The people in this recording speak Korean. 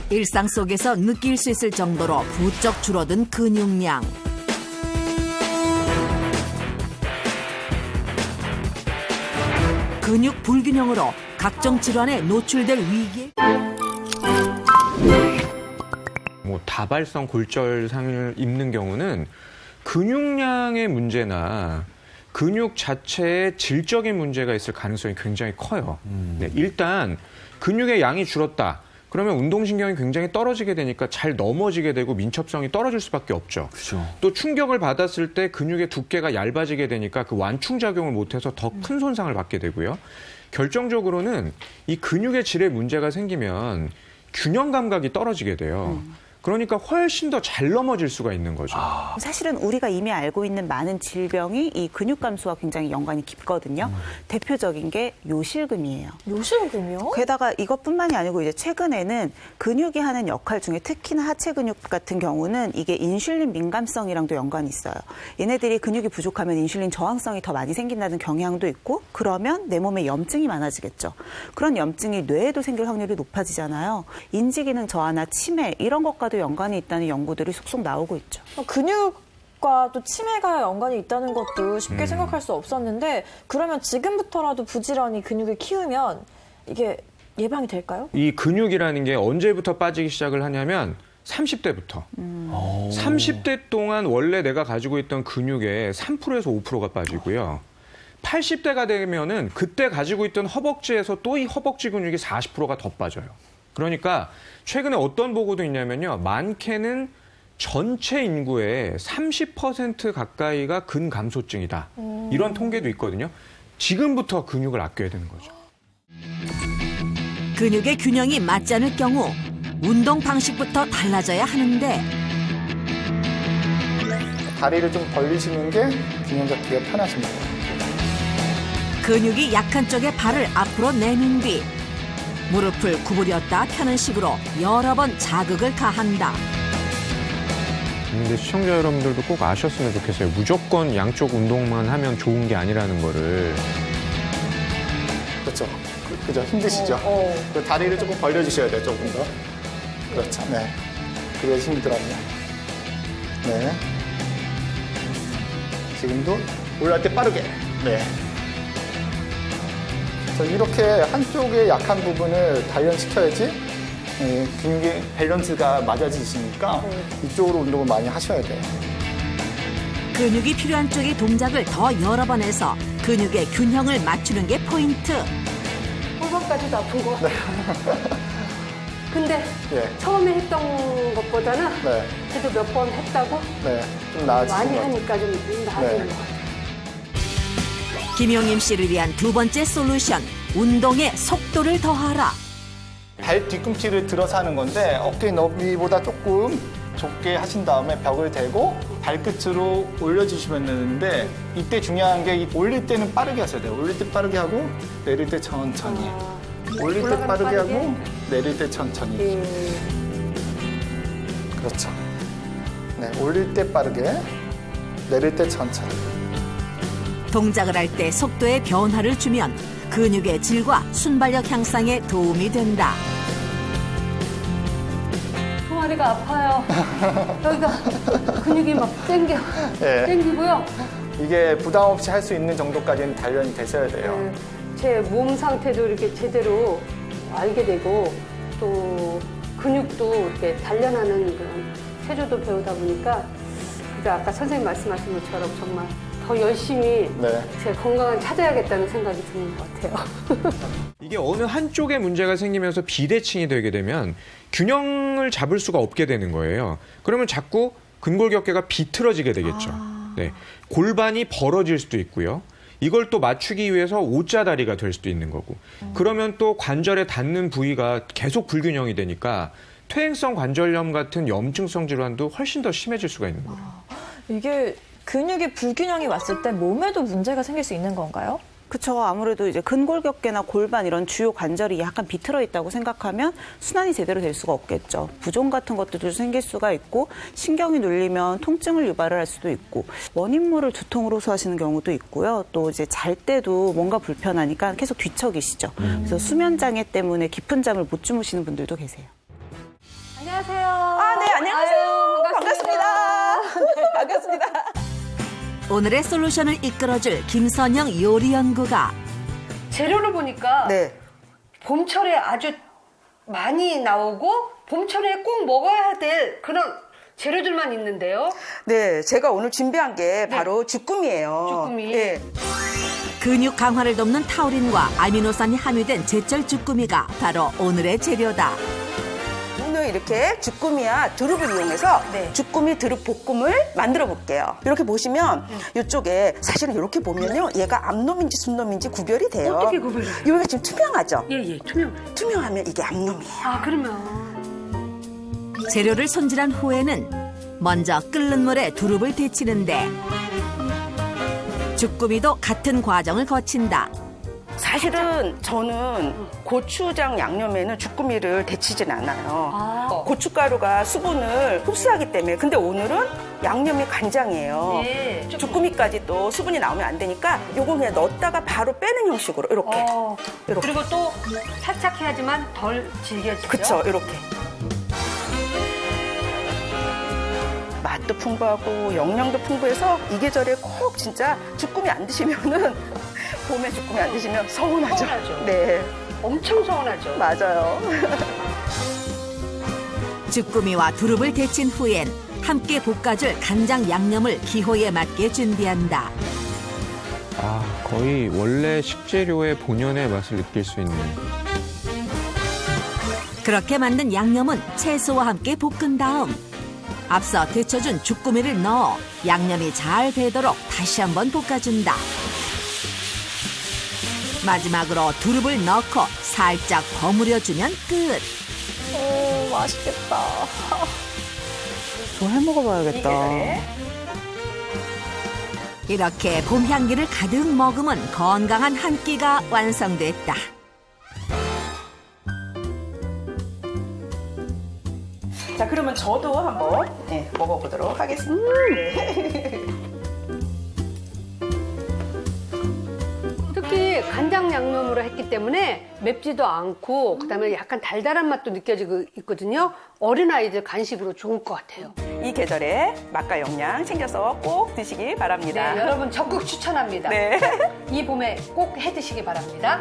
일상 속에서 느낄 수 있을 정도로 부쩍 줄어든 근육량. 근육 불균형으로 각종 질환에 노출될 위기에 다발성 골절상을 입는 경우는 근육량의 문제나 근육 자체에 질적인 문제가 있을 가능성이 굉장히 커요. 네, 일단 근육의 양이 줄었다. 그러면 운동신경이 굉장히 떨어지게 되니까 잘 넘어지게 되고 민첩성이 떨어질 수밖에 없죠. 그렇죠. 또 충격을 받았을 때 근육의 두께가 얇아지게 되니까 그 완충작용을 못해서 더 큰 손상을 받게 되고요. 결정적으로는 이 근육의 질에 문제가 생기면 균형 감각이 떨어지게 돼요. 그러니까 훨씬 더 잘 넘어질 수가 있는 거죠. 사실은 우리가 이미 알고 있는 많은 질병이 이 근육 감소와 굉장히 연관이 깊거든요. 대표적인 게 요실금이에요. 요실금이요? 게다가 이것뿐만이 아니고 이제 최근에는 근육이 하는 역할 중에 특히나 하체 근육 같은 경우는 이게 인슐린 민감성이랑도 연관이 있어요. 얘네들이 근육이 부족하면 인슐린 저항성이 더 많이 생긴다는 경향도 있고 그러면 내 몸에 염증이 많아지겠죠. 그런 염증이 뇌에도 생길 확률이 높아지잖아요. 인지기능 저하나 치매 이런 것과도 연관이 있다는 연구들이 속속 나오고 있죠. 근육과 또 치매가 연관이 있다는 것도 쉽게 생각할 수 없었는데 그러면 지금부터라도 부지런히 근육을 키우면 이게 예방이 될까요? 이 근육이라는 게 언제부터 빠지기 시작을 하냐면 30대부터. 30대 동안 원래 내가 가지고 있던 근육의 3%에서 5%가 빠지고요. 80대가 되면은 그때 가지고 있던 허벅지에서 또 이 허벅지 근육이 40%가 더 빠져요. 그러니까 최근에 어떤 보고도 있냐면요. 많게는 전체 인구의 30% 가까이가 근감소증이다. 이런 통계도 있거든요. 지금부터 근육을 아껴야 되는 거죠. 근육의 균형이 맞지 않을 경우 운동 방식부터 달라져야 하는데 다리를 좀 벌리시는 게 균형 잡기가 편하십니다. 근육이 약한 쪽에 발을 앞으로 내민 뒤 무릎을 구부렸다 펴는 식으로 여러 번 자극을 가한다. 근데 시청자 여러분들도 꼭 아셨으면 좋겠어요. 무조건 양쪽 운동만 하면 좋은 게 아니라는 거를. 그렇죠. 그죠? 힘드시죠? 그 다리를 조금 벌려주셔야 돼요, 조금 더. 그렇죠. 네. 그래야 힘이 들어갑니다. 네. 지금도 올라갈 때 빠르게. 네. 그래서 이렇게 한쪽의 약한 부분을 단련시켜야지 근육의 밸런스가 맞아지시니까 이쪽으로 운동을 많이 하셔야 돼요. 근육이 필요한 쪽의 동작을 더 여러 번 해서 근육의 균형을 맞추는 게 포인트. 골반까지도 아픈 거. 네. 근데 예. 처음에 했던 것보다는 네. 그래도 몇 번 했다고 네. 좀 나아지신 많이 것 같아요. 하니까 좀 나아지는 네. 것 같아요. 김용임 씨를 위한 두 번째 솔루션, 운동의 속도를 더하라. 발 뒤꿈치를 들어서 하는 건데 어깨 너비보다 조금 좁게 하신 다음에 벽을 대고 발끝으로 올려주시면 되는데 이때 중요한 게 올릴 때는 빠르게 하셔야 돼요. 올릴 때 빠르게 하고 내릴 때 천천히. 올릴 때 올라가면 빠르게 빠르게? 하고 내릴 때 천천히. 그렇죠. 네, 올릴 때 빠르게 내릴 때 천천히. 동작을 할 때 속도의 변화를 주면 근육의 질과 순발력 향상에 도움이 된다. 종아리가 아파요. 여기가 근육이 막 네. 땡기고요. 이게 부담 없이 할 수 있는 정도까지는 단련이 되셔야 돼요. 제 몸 상태도 이렇게 제대로 알게 되고 또 근육도 이렇게 단련하는 그런 체조도 배우다 보니까 그저 아까 선생님 말씀하신 것처럼 정말 더 열심히 네. 제 건강을 찾아야겠다는 생각이 드는 것 같아요. 이게 어느 한쪽에 문제가 생기면서 비대칭이 되게 되면 균형을 잡을 수가 없게 되는 거예요. 그러면 자꾸 근골격계가 비틀어지게 되겠죠. 네. 골반이 벌어질 수도 있고요. 이걸 또 맞추기 위해서 O자다리가 될 수도 있는 거고. 그러면 또 관절에 닿는 부위가 계속 불균형이 되니까 퇴행성 관절염 같은 염증성 질환도 훨씬 더 심해질 수가 있는 거예요. 이게 근육의 불균형이 왔을 때 몸에도 문제가 생길 수 있는 건가요? 그렇죠. 아무래도 이제 근골격계나 골반 이런 주요 관절이 약간 비틀어 있다고 생각하면 순환이 제대로 될 수가 없겠죠. 부종 같은 것들도 생길 수가 있고 신경이 눌리면 통증을 유발을 할 수도 있고 원인모를 두통으로 호소하시는 경우도 있고요. 또 이제 잘 때도 뭔가 불편하니까 계속 뒤척이시죠. 그래서 수면 장애 때문에 깊은 잠을 못 주무시는 분들도 계세요. 안녕하세요. 네, 안녕하세요. 아유, 반갑습니다. 반갑습니다. 오늘의 솔루션을 이끌어줄 김선영 요리연구가 재료를 보니까 네. 봄철에 아주 많이 나오고 봄철에 꼭 먹어야 될 그런 재료들만 있는데요. 네, 제가 오늘 준비한 게 바로 주꾸미예요. 주꾸미. 예. 근육 강화를 돕는 타우린과 아미노산이 함유된 제철 주꾸미가 바로 오늘의 재료다. 오늘 이렇게 주꾸미와 두릅을 이용해서 네. 주꾸미 두릅 볶음을 만들어 볼게요. 이렇게 보시면 이쪽에 사실은 이렇게 보면요. 얘가 암놈인지 순놈인지 구별이 돼요. 어떻게 구별이 돼요? 여기가 지금 투명하죠? 예, 투명. 투명하면 이게 암놈이에요. 아, 그러면. 재료를 손질한 후에는 먼저 끓는 물에 두릅을 데치는데 주꾸미도 같은 과정을 거친다. 사실은 저는 고추장 양념에는 주꾸미를 데치진 않아요. 고춧가루가 수분을 흡수하기 때문에. 근데 오늘은 양념이 간장이에요. 예. 주꾸미까지 또 수분이 나오면 안 되니까 요거 그냥 넣었다가 바로 빼는 형식으로 이렇게. 이렇게. 그리고 또 살짝 해야지만 덜 질겨지죠. 그쵸, 이렇게. 맛도 풍부하고 영양도 풍부해서 이 계절에 꼭 진짜 주꾸미 안 드시면은 봄에 주꾸미 안 드시면 서운하죠. 서운하죠. 네, 엄청 서운하죠. 맞아요. 주꾸미와 두릅을 데친 후엔 함께 볶아줄 간장 양념을 기호에 맞게 준비한다. 거의 원래 식재료의 본연의 맛을 느낄 수 있는. 그렇게 만든 양념은 채소와 함께 볶은 다음 앞서 데쳐준 주꾸미를 넣어 양념이 잘 배도록 다시 한번 볶아준다. 마지막으로 두릅을 넣고 살짝 버무려주면 끝. 맛있겠다. 저 해 먹어봐야겠다. 이렇게 봄 향기를 가득 머금은 건강한 한 끼가 완성됐다. 자, 그러면 저도 한번 먹어보도록 하겠습니다. 특히 간장 양념으로 했기 때문에 맵지도 않고 그다음에 약간 달달한 맛도 느껴지고 있거든요. 어린아이들 간식으로 좋을 것 같아요. 이 계절에 맛과 영양 챙겨서 꼭 드시기 바랍니다. 네, 여러분 적극 추천합니다. 네. 이 봄에 꼭 해 드시기 바랍니다.